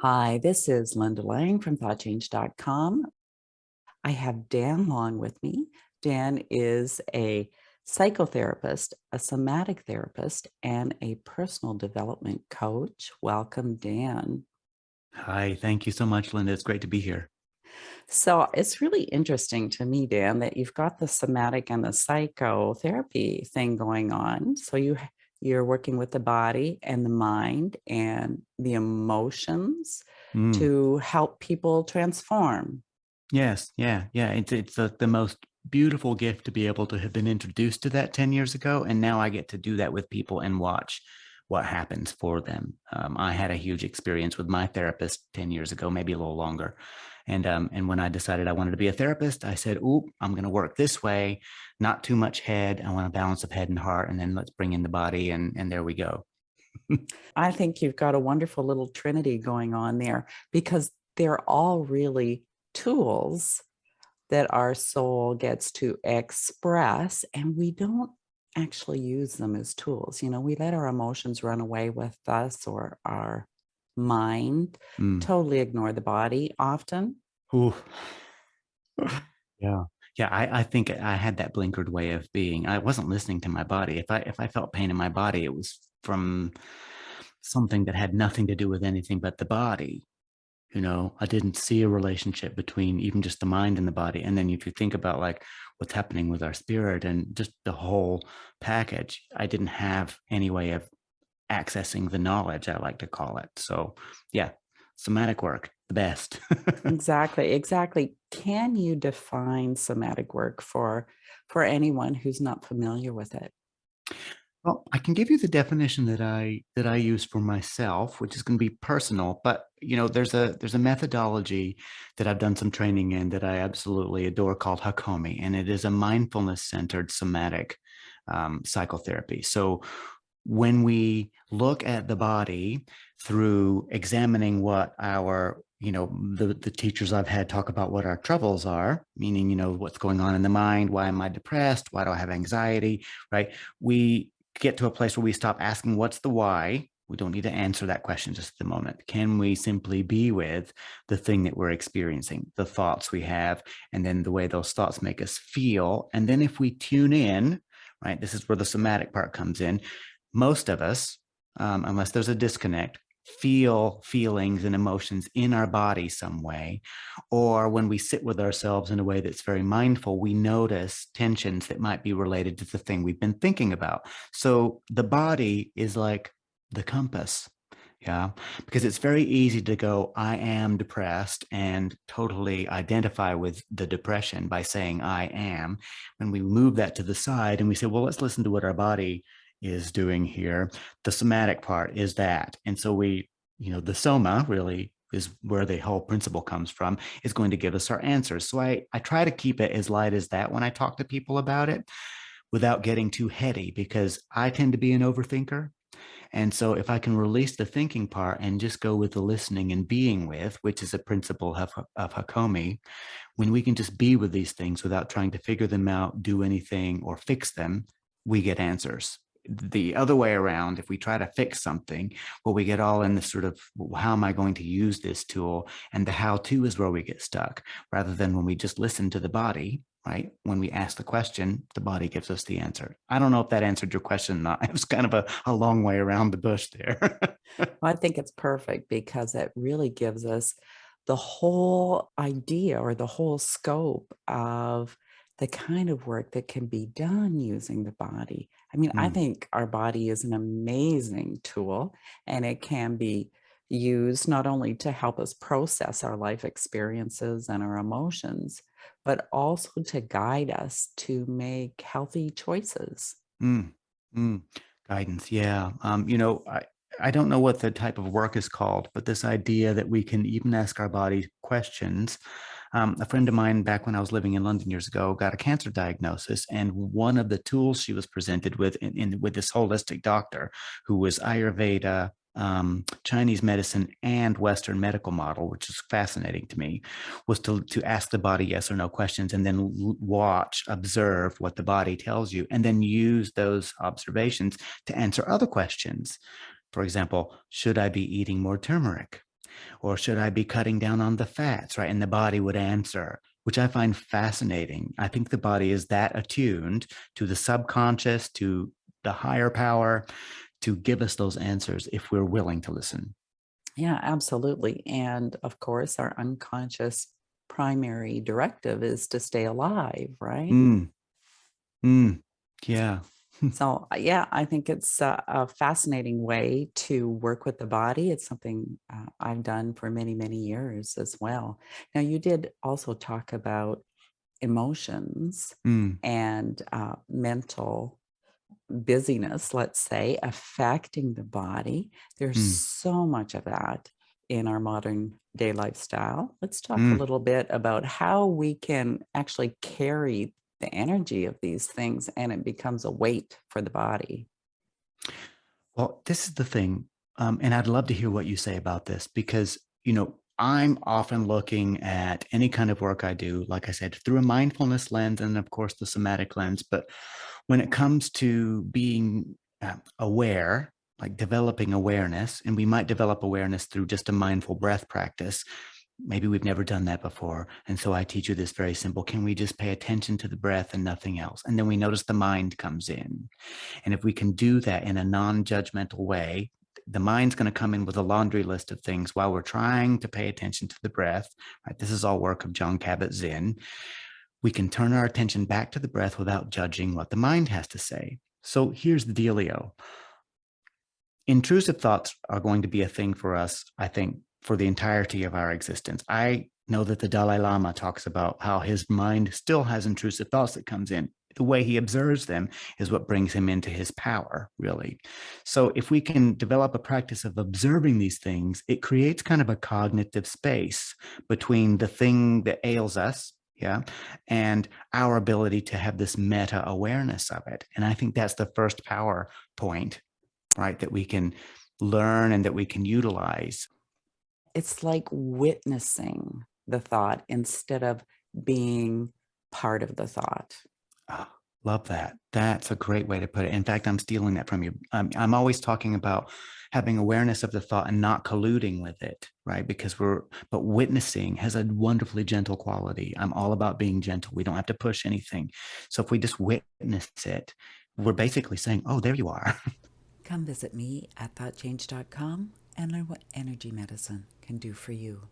Hi, this is Linda Lang from thoughtchange.com. I have Dan Long with me. Dan is a psychotherapist, a somatic therapist, and a personal development coach. Welcome, Dan. Hi, thank you so much, Linda. It's great to be here. So it's really interesting to me, Dan, that you've got the somatic and the psychotherapy thing going on. You're working with the body and the mind and the emotions Mm, to help people transform. yes, yeah. It's the most beautiful gift to be able to have been introduced to that 10 years ago, and now I get to do that with people and watch what happens for them. I had a huge experience with my therapist 10 years ago, maybe a little longer, and when I decided I wanted to be a therapist, I said, "Ooh, I'm going to work this way, not too much head. I want a balance of head and heart, and then let's bring in the body, and there we go." I think you've got a wonderful little trinity going on there because they're all really tools that our soul gets to express, and we don't actually use them as tools. We let our emotions run away with us or our mind, Mm. totally ignore the body often. Ooh. Yeah. Yeah, I think I had that blinkered way of being. I wasn't listening to my body. If I felt pain in my body, it was from something that had nothing to do with anything but the body. I didn't see a relationship between even just the mind and the body. And then if you think about like what's happening with our spirit and just the whole package, I didn't have any way of accessing the knowledge, I like to call it. So yeah, somatic work, the best. Exactly, exactly. Can you define somatic work for anyone who's not familiar with it? Well, I can give you the definition that I use for myself, which is going to be personal, but there's a methodology that I've done some training in that I absolutely adore called Hakomi, and it is a mindfulness-centered somatic psychotherapy. So when we look at the body through examining what our the teachers I've had talk about what our troubles are, meaning what's going on in the mind, why am I depressed, why do I have anxiety, right? We get to a place where we stop asking what's the why. We don't need to answer that question just at the moment. Can we simply be with the thing that we're experiencing, the thoughts we have, and then the way those thoughts make us feel? And then if we tune in, right, this is where the somatic part comes in. Most of us, unless there's a disconnect, feel feelings and emotions in our body some way. Or when we sit with ourselves in a way that's very mindful, we notice tensions that might be related to the thing we've been thinking about. So the body is like the compass. Yeah, because it's very easy to go, I am depressed and totally identify with the depression by saying I am. When we move that to the side and we say, well, let's listen to what our body is doing here. The somatic part is that. And so the soma really is where the whole principle comes from, is going to give us our answers. So I try to keep it as light as that when I talk to people about it without getting too heady because I tend to be an overthinker. And so if I can release the thinking part and just go with the listening and being with, which is a principle of Hakomi, when we can just be with these things without trying to figure them out, do anything, or fix them, we get answers. The other way around, if we try to fix something, well, we get all in this sort of, how am I going to use this tool? And the how to is where we get stuck, rather than when we just listen to the body, right? When we ask the question, the body gives us the answer. I don't know if that answered your question or not. It was kind of a long way around the bush there. Well, I think it's perfect because it really gives us the whole idea or the whole scope of the kind of work that can be done using the body. I mean, I Mm, think our body is an amazing tool and it can be used not only to help us process our life experiences and our emotions, but also to guide us to make healthy choices. mm, mm. Guidance, yeah. I don't know what the type of work is called, but this idea that we can even ask our body questions. A friend of mine back when I was living in London years ago got a cancer diagnosis, and one of the tools she was presented with with this holistic doctor who was Ayurveda, Chinese medicine, and Western medical model, which is fascinating to me, was to ask the body yes or no questions and then watch, observe what the body tells you, and then use those observations to answer other questions. For example, should I be eating more turmeric? Or should I be cutting down on the fats, right? And the body would answer, which I find fascinating. I think the body is that attuned to the subconscious, to the higher power, to give us those answers if we're willing to listen. Yeah, absolutely. And of course, our unconscious primary directive is to stay alive, right? Mm, mm, yeah. So, yeah, I think it's a fascinating way to work with the body. It's something I've done for many, many years as well. Now, you did also talk about emotions Mm, and mental busyness, let's say, affecting the body. There's mm, so much of that in our modern day lifestyle. Let's talk a mm. little bit about how we can actually carry the energy of these things and it becomes a weight for the body. Well, this is the thing. And I'd love to hear what you say about this because, I'm often looking at any kind of work I do, like I said, through a mindfulness lens and, of course, the somatic lens. But when it comes to being aware, like developing awareness, and we might develop awareness through just a mindful breath practice. Maybe we've never done that before. And so I teach you this very simple. Can we just pay attention to the breath and nothing else? And then we notice the mind comes in. And if we can do that in a non judgmental way, the mind's going to come in with a laundry list of things while we're trying to pay attention to the breath. Right? This is all work of John Kabat-Zinn. We can turn our attention back to the breath without judging what the mind has to say. So here's the dealio. Intrusive thoughts are going to be a thing for us, I think, for the entirety of our existence. I know that the Dalai Lama talks about how his mind still has intrusive thoughts that comes in. The way he observes them is what brings him into his power, really. So if we can develop a practice of observing these things, it creates kind of a cognitive space between the thing that ails us, yeah, and our ability to have this meta awareness of it. And I think that's the first power point, right, that we can learn and that we can utilize. It's like witnessing the thought instead of being part of the thought. Oh, love that. That's a great way to put it. In fact, I'm stealing that from you. I'm always talking about having awareness of the thought and not colluding with it, right? But witnessing has a wonderfully gentle quality. I'm all about being gentle. We don't have to push anything. So if we just witness it, we're basically saying, oh, there you are. Come visit me at thoughtchange.com and learn what energy medicine can do for you.